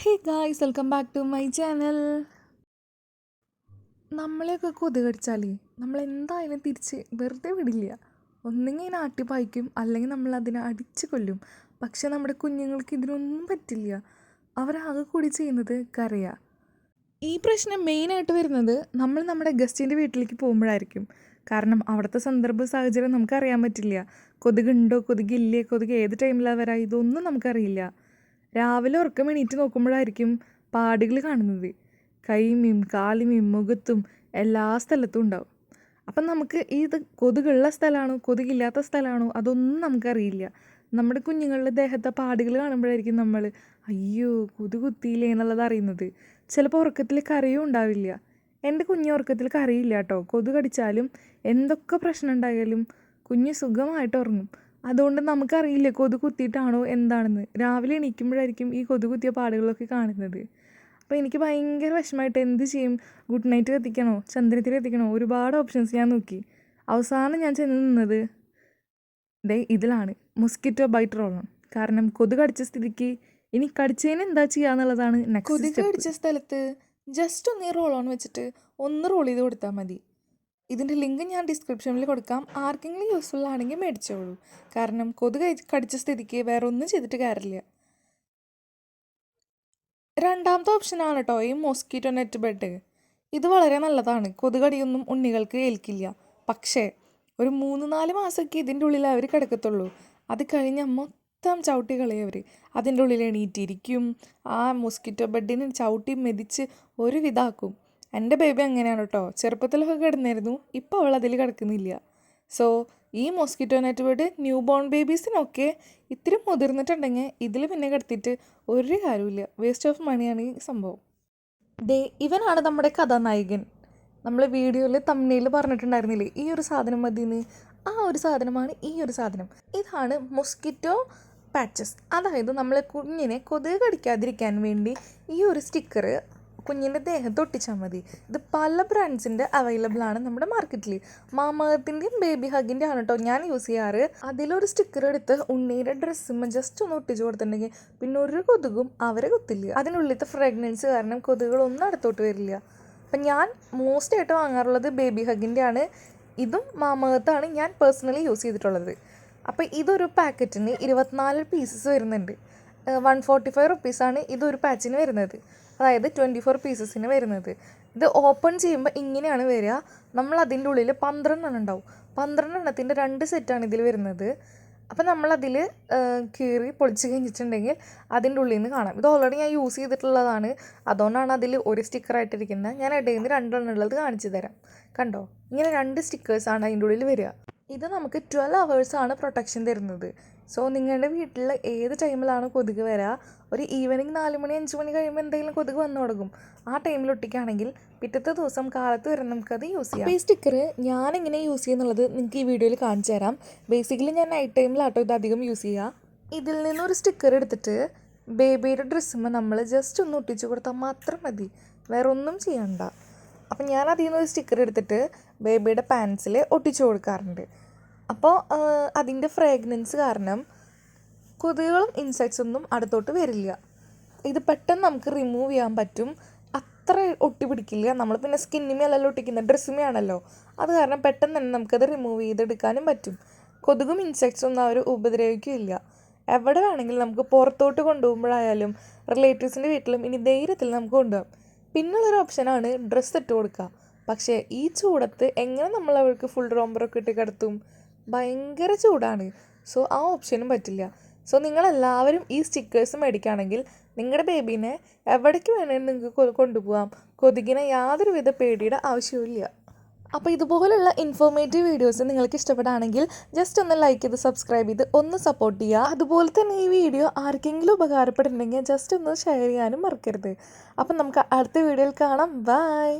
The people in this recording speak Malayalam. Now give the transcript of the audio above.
Hey guys, welcome back to my channel. നമ്മളെയൊക്കെ കൊതുക് കടിച്ചാലേ നമ്മളെന്തായാലും തിരിച്ച് വെറുതെ വിടില്ല. ഒന്നെങ്കിൽ നാട്ടി പായിക്കും, അല്ലെങ്കിൽ നമ്മളതിനെ അടിച്ച് കൊല്ലും. പക്ഷെ നമ്മുടെ കുഞ്ഞുങ്ങൾക്ക് ഇതിനൊന്നും പറ്റില്ല. അവരാകെ കൂടി ചെയ്യുന്നത് കരയാ. ഈ പ്രശ്നം മെയിനായിട്ട് വരുന്നത് നമ്മൾ നമ്മുടെ ഗസ്റ്റിൻ്റെ വീട്ടിലേക്ക് പോകുമ്പോഴായിരിക്കും. കാരണം അവിടുത്തെ സന്ദർഭ സാഹചര്യം നമുക്കറിയാൻ പറ്റില്ല. കൊതുകുണ്ടോ, കൊതുകില്ലേ, കൊതുക് ഏത് ടൈമിലാണ് വരാ, ഇതൊന്നും നമുക്കറിയില്ല. രാവിലെ ഉറക്കം എണീറ്റ് നോക്കുമ്പോഴായിരിക്കും പാടുകൾ കാണുന്നത്. കൈമേം കാലുമേം മുഖത്തും എല്ലാ സ്ഥലത്തും ഉണ്ടാവും. അപ്പം നമുക്ക് ഇത് കൊതുകുള്ള സ്ഥലമാണോ കൊതുകില്ലാത്ത സ്ഥലമാണോ അതൊന്നും നമുക്കറിയില്ല. നമ്മുടെ കുഞ്ഞുങ്ങളുടെ ദേഹത്തെ പാടുകൾ കാണുമ്പോഴായിരിക്കും നമ്മൾ അയ്യോ കൊതു കുത്തിയില്ലേ എന്നുള്ളത് അറിയുന്നത്. ചിലപ്പോൾ ഉറക്കത്തിൽ കരയും ഉണ്ടാവില്ല. എൻ്റെ കുഞ്ഞ് ഉറക്കത്തിൽ കരയില്ല കേട്ടോ. കൊതു കടിച്ചാലും എന്തൊക്കെ പ്രശ്നം ഉണ്ടായാലും കുഞ്ഞ് സുഖമായിട്ട് ഉറങ്ങും. അതുകൊണ്ട് നമുക്കറിയില്ല കൊതു കുത്തിയിട്ടാണോ എന്താണെന്ന്. രാവിലെ എണീക്കുമ്പോഴായിരിക്കും ഈ കൊതു കുത്തിയ പാടുകളൊക്കെ കാണുന്നത്. അപ്പോൾ എനിക്ക് ഭയങ്കര വിഷമമായിട്ട് എന്ത് ചെയ്യും, ഗുഡ് നൈറ്റ് കത്തിക്കണോ, ചന്ദനത്തിരി കത്തിക്കണോ, ഒരുപാട് ഓപ്ഷൻസ് ഞാൻ നോക്കി. അവസാനം ഞാൻ ചെന്ന് നിന്നത് ഇതിലാണ്, മൊസ്കിറ്റോ ബൈറ്റ് റോൾ ഓൺ. കാരണം കൊതു കടിച്ച സ്ഥിതിക്ക് ഇനി കടിച്ചതിന് എന്താ ചെയ്യുക എന്നുള്ളതാണ് നെക്സ്റ്റ് സ്റ്റെപ്പ്. കൊതു കടിച്ച സ്ഥലത്ത് ജസ്റ്റ് ഒന്ന് റോൾ ഓൺ വെച്ചിട്ട് ഒന്ന് റോൾ ചെയ്ത് കൊടുത്താൽ മതി. ഇതിൻ്റെ ലിങ്ക് ഞാൻ ഡിസ്ക്രിപ്ഷനിൽ കൊടുക്കാം. ആർക്കെങ്കിലും യൂസ്ഫുൾ ആണെങ്കിൽ മേടിച്ചോളൂ. കാരണം കൊതുക് കടിച്ച സ്ഥിതിക്ക് വേറെ ഒന്നും ചെയ്തിട്ട് കാര്യമില്ല. രണ്ടാമത്തെ ഓപ്ഷനാണ് കേട്ടോ ഈ മോസ്കിറ്റോ നെറ്റ് ബെഡ്. ഇത് വളരെ നല്ലതാണ്. കൊതുകടിയൊന്നും ഉണ്ണികൾക്ക് ഏൽക്കില്ല. പക്ഷേ ഒരു 3-4 മാസമൊക്കെ ഇതിൻ്റെ ഉള്ളിൽ അവർ കിടക്കത്തുള്ളൂ. അത് കഴിഞ്ഞാൽ മൊത്തം ചവിട്ടി കളയവർ. അതിൻ്റെ ഉള്ളിൽ എണീറ്റിരിക്കും. ആ മോസ്കിറ്റോ ബെഡിന് ചവിട്ടി മെതിച്ച് ഒരു വിധാക്കും. എൻ്റെ ബേബി അങ്ങനെയാണ് കേട്ടോ. ചെറുപ്പത്തിലൊക്കെ കിടന്നായിരുന്നു, ഇപ്പോൾ അവൾ അതിൽ കിടക്കുന്നില്ല. സോ ഈ mosquito net bed new born ബേബീസിനൊക്കെ ഇത്തിരി മുതിർന്നിട്ടുണ്ടെങ്കിൽ ഇതിൽ പിന്നെ കിടത്തിയിട്ട് ഒരു കാര്യമില്ല. വേസ്റ്റ് ഓഫ് മണിയാണ് ഈ സംഭവം. ഇവനാണ് നമ്മുടെ കഥാനായകൻ. നമ്മൾ വീഡിയോയിൽ തമ്മിൽ പറഞ്ഞിട്ടുണ്ടായിരുന്നില്ലേ ഈ ഒരു സാധനം മതിയെന്ന്. ആ ഒരു സാധനമാണ് ഈ ഒരു സാധനം. ഇതാണ് മൊസ്കിറ്റോ പാച്ചസ്. അതായത് നമ്മൾ കുഞ്ഞിനെ കൊതുക് കടിക്കാതിരിക്കാൻ വേണ്ടി ഈ ഒരു സ്റ്റിക്കർ കുഞ്ഞിൻ്റെ ദേഹത്ത് ഒട്ടിച്ചാൽ മതി. ഇത് പല ബ്രാൻഡ്സിൻ്റെ അവൈലബിൾ ആണ് നമ്മുടെ മാർക്കറ്റിൽ. മാമഅർത്തിൻ്റെയും ബേബി ഹഗിൻ്റെ ആണ് കേട്ടോ ഞാൻ യൂസ് ചെയ്യാറ്. അതിലൊരു സ്റ്റിക്കർ എടുത്ത് ഉണ്ണിയുടെ ഡ്രസ്സുമ്പോൾ ജസ്റ്റ് ഒന്ന് ഒട്ടിച്ച് കൊടുത്തിട്ടുണ്ടെങ്കിൽ പിന്നെ ഒരു കൊതുകും അവരെ കുത്തില്ല. അതിനുള്ളിലത്തെ ഫ്രാഗ്രൻസ് കാരണം കൊതുകുകളൊന്നും അടുത്തോട്ട് വരില്ല. അപ്പം ഞാൻ മോസ്റ്റ് ആയിട്ട് വാങ്ങാറുള്ളത് ബേബി ഹഗിൻ്റെ ആണ്. ഇതും മാമഅർത്താണ് ഞാൻ പേഴ്സണലി യൂസ് ചെയ്തിട്ടുള്ളത്. അപ്പോൾ ഇതൊരു പാക്കറ്റിന് 24 പീസസ് വരുന്നുണ്ട്. 145 റുപ്പീസാണ് ഇതൊരു പാച്ചിന് വരുന്നത്. അതായത് 24 പീസസിന് വരുന്നത്. ഇത് ഓപ്പൺ ചെയ്യുമ്പോൾ ഇങ്ങനെയാണ് വരിക. നമ്മൾ അതിൻ്റെ ഉള്ളിൽ 12 എണ്ണം ഉണ്ടാവും. 12 എണ്ണത്തിൻ്റെ 2 സെറ്റാണ് ഇതിൽ വരുന്നത്. അപ്പോൾ നമ്മളതിൽ കീറി പൊളിച്ച് കഴിഞ്ഞിട്ടുണ്ടെങ്കിൽ അതിൻ്റെ ഉള്ളിൽ നിന്ന് കാണാം. ഇത് ഓൾറെഡി ഞാൻ യൂസ് ചെയ്തിട്ടുള്ളതാണ്. അതുകൊണ്ടാണ് അതിൽ ഒരു സ്റ്റിക്കറായിട്ടിരിക്കുന്നത്. ഞാൻ ഇടയിൽ നിന്ന് 2 എണ്ണം ഉള്ളത് കാണിച്ചു തരാം. കണ്ടോ, ഇങ്ങനെ 2 സ്റ്റിക്കേഴ്സാണ് അതിൻ്റെ ഉള്ളിൽ വരിക. ഇത് നമുക്ക് 12 അവേഴ്സാണ് പ്രൊട്ടക്ഷൻ തരുന്നത്. സോ നിങ്ങളുടെ വീട്ടിൽ ഏത് ടൈമിലാണ് കൊതുക് വരിക, ഒരു ഈവനിങ് 4 മണി 5 മണി കഴിയുമ്പോൾ എന്തെങ്കിലും കൊതുക് വന്നു തുടങ്ങും. ആ ടൈമിൽ ഒട്ടിക്കുകയാണെങ്കിൽ പിറ്റത്തെ ദിവസം കാലത്ത് വരെ നമുക്കത് യൂസ് ചെയ്യാം. ഈ സ്റ്റിക്കർ ഞാനെങ്ങനെ യൂസ് ചെയ്യുന്നുള്ളത് നിങ്ങൾക്ക് ഈ വീഡിയോയിൽ കാണിച്ചു തരാം. ബേസിക്കലി ഞാൻ നൈറ്റ് ടൈമിലാട്ടോ ഇത് അധികം യൂസ് ചെയ്യുക. ഇതിൽ നിന്നൊരു സ്റ്റിക്കർ എടുത്തിട്ട് ബേബിയുടെ ഡ്രസ്സുമ്പോൾ നമ്മൾ ജസ്റ്റ് ഒന്ന് ഒട്ടിച്ച് കൊടുത്താൽ മാത്രം മതി, വേറെ ഒന്നും ചെയ്യണ്ട. അപ്പം ഞാൻ അതിൽ നിന്നൊരു സ്റ്റിക്കർ എടുത്തിട്ട് ബേബിയുടെ പാൻസിൽ ഒട്ടിച്ചു കൊടുക്കാറുണ്ട്. അപ്പോൾ അതിൻ്റെ ഫ്രാഗ്രൻസ് കാരണം കൊതുകുകളും ഇൻസെക്ട്സ് ഒന്നും അടുത്തോട്ട് വരില്ല. ഇത് പെട്ടെന്ന് നമുക്ക് റിമൂവ് ചെയ്യാൻ പറ്റും. അത്ര ഒട്ടി പിടിക്കില്ല. നമ്മൾ പിന്നെ സ്കിന്നിമേലല്ലോ ഒട്ടിക്കുന്നത്, ഡ്രസ്സിമേയാണല്ലോ. അത് കാരണം പെട്ടെന്ന് തന്നെ നമുക്കത് റിമൂവ് ചെയ്തെടുക്കാനും പറ്റും. കൊതുകും ഇൻസെക്ട്സും ഒന്നും അവർ ഉപദ്രവിക്കില്ല. എവിടെ വേണമെങ്കിലും നമുക്ക് പുറത്തോട്ട് കൊണ്ടുപോകുമ്പോഴായാലും റിലേറ്റീവ്സിൻ്റെ വീട്ടിലും ഇനി ധൈര്യത്തിൽ നമുക്ക് കൊണ്ടുപോകാം. പിന്നുള്ളൊരു ഓപ്ഷനാണ് ഡ്രസ്സ് ഇട്ട് കൊടുക്കുക. പക്ഷേ ഈ ചൂടത്ത് എങ്ങനെ നമ്മൾ അവർക്ക് ഫുൾ റോംബറൊക്കെ ഇട്ട് കിടത്തും? ഭയങ്കര ചൂടാണ്. സോ ആ ഓപ്ഷനും പറ്റില്ല. സോ നിങ്ങളെല്ലാവരും ഈ സ്റ്റിക്കേഴ്സ് മേടിക്കുകയാണെങ്കിൽ നിങ്ങളുടെ ബേബീനെ എവിടേക്ക് വേണമെങ്കിലും നിങ്ങൾക്ക് കൊണ്ടുപോകാം. കൊതുകിനെ യാതൊരുവിധ പേടിയുടെ ആവശ്യമില്ല. അപ്പോൾ ഇതുപോലുള്ള ഇൻഫോർമേറ്റീവ് വീഡിയോസ് നിങ്ങൾക്ക് ഇഷ്ടപ്പെടുകയാണെങ്കിൽ ജസ്റ്റ് ഒന്ന് ലൈക്ക് ചെയ്ത് സബ്സ്ക്രൈബ് ചെയ്ത് ഒന്ന് സപ്പോർട്ട് ചെയ്യുക. അതുപോലെ തന്നെ ഈ വീഡിയോ ആർക്കെങ്കിലും ഉപകാരപ്പെടുന്നുണ്ടെങ്കിൽ ജസ്റ്റ് ഒന്ന് ഷെയർ ചെയ്യാനും മറക്കരുത്. അപ്പം നമുക്ക് അടുത്ത വീഡിയോയിൽ കാണാം. ബൈ.